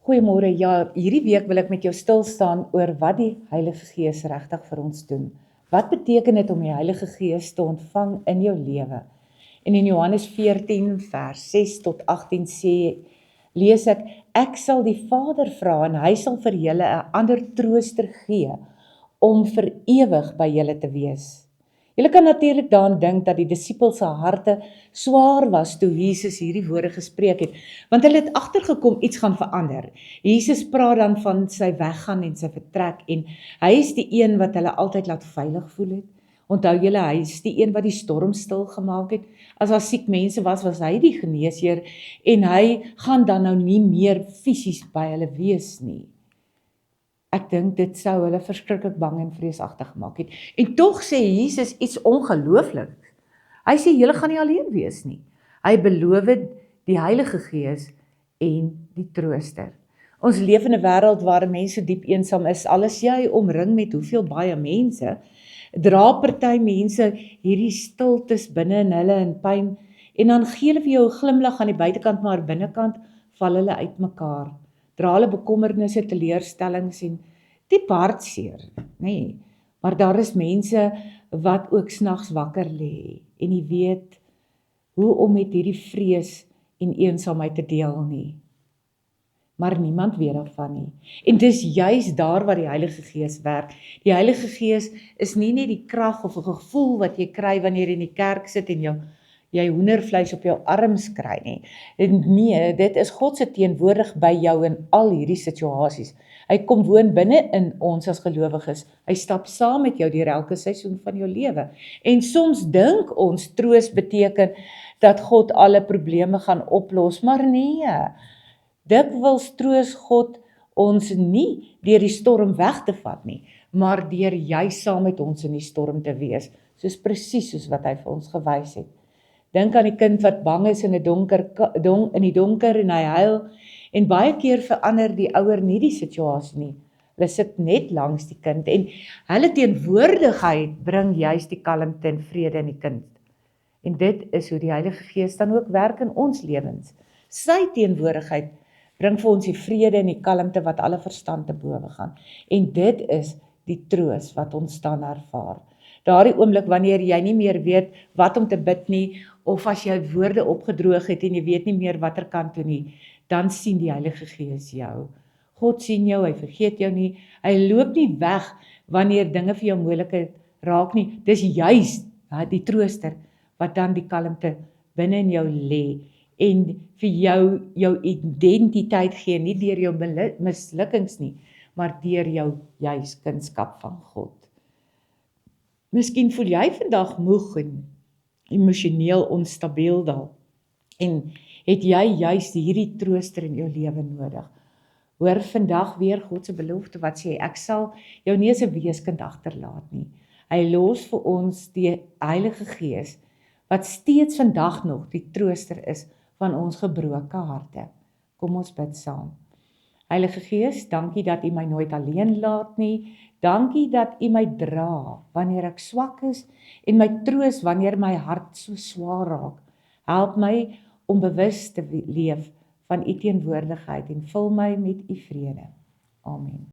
Goeiemôre, ja, hierdie week wil ek met jou stil staan oor wat die Heilige Gees regtig vir ons doen. Wat beteken dit om die Heilige Gees te ontvang in jou lewe? En in Johannes 14 vers 6 tot 18 sê, lees ek sal die Vader vra en hy sal vir julle 'n ander trooster gee om vir ewig by julle te wees. Julle kan natuurlik daaraan dink dat die disippels se harte swaar was toe Jesus hierdie woorde gespreek het, want hulle het agtergekom iets gaan verander. Jesus praat dan van sy weggaan en sy vertrek en hy is die een wat hulle altyd laat veilig voel het. Onthou julle, hy is die een wat die storm stil gemaak het. As daar siek mense was hy die geneesheer en hy gaan dan nou nie meer fisies by hulle wees nie. Ek dink dit sou hulle verskriklik bang en vreesagtig gemaak het. En tog sê Jesus iets ongelooflik. Hy sê julle gaan nie alleen wees nie. Hy beloof die Heilige Gees en die Trooster. Ons leef in 'n wêreld waar mense diep eensaam is. Al is jy omring met baie mense, dra party mense hierdie stiltes binne in hulle in pyn en dan gee hulle vir jou 'n glimlag aan die buitekant, maar binnekant val hulle uitmekaar. Dra hulle bekommernisse, teleurstellings en diep hartseer, nê. Maar daar is mense wat ook snags wakker lê en nie weet hoe om met hierdie vrees en eensaamheid te deel nie. Maar niemand weet daarvan nie. En dis juis daar waar die Heilige Gees werk. Die Heilige Gees is nie net die krag of 'n gevoel wat jy kry wanneer jy in die kerk sit en jy hoendervleis op jou arms kry nie. En nee, dit is God se teenwoordig by jou in al hierdie situasies. Hy kom woon binne in ons as gelowiges. Hy stap saam met jou deur elke seisoen van jou lewe. En soms dink ons troos beteken dat God alle probleme gaan oplos, maar nee. Dikwels troos God ons nie deur die storm weg te vat nie, maar deur juis saam met ons in die storm te wees, presies soos wat hy vir ons gewys het. Dink aan die kind wat bang is in die donker en hy huil, en baie keer verander die ouer nie die situasie nie. Hulle sit net langs die kind en hulle teenwoordigheid bring juis die kalmte en vrede in die kind. En dit is hoe die Heilige Gees dan ook werk in ons lewens. Sy teenwoordigheid bring vir ons die vrede en die kalmte wat alle verstand te bowe gaan. En dit is die troos wat ons dan ervaar. Daardie oomblik wanneer jy nie meer weet wat om te bid nie, of as jy woorde opgedroog het en jy weet nie meer watter kant toe nie, dan sien die Heilige Gees jou. God sien jou, hy vergeet jou nie, hy loop nie weg wanneer dinge vir jou moeilik raak nie. Dis juis die trooster wat dan die kalmte binne in jou lê en vir jou identiteit gee, nie deur jou mislukkings nie, maar deur jou juis kindskap van God. Miskien voel jy vandag moeg en emosioneel onstabiel dalk en het jy juis hierdie trooster in jou lewe nodig. Hoor vandag weer God se belofte wat sê, ek sal jou nie as 'n weeskind agterlaat nie. Hy los vir ons die Heilige Gees wat steeds vandag nog die trooster is van ons gebroke harte. Kom ons bid saam. Heilige Gees, dankie dat U my nooit alleen laat nie. Dankie dat U my dra wanneer ek swak is en my troos wanneer my hart so swaar raak. Help my om bewus te leef van U teenwoordigheid en vul my met U vrede. Amen.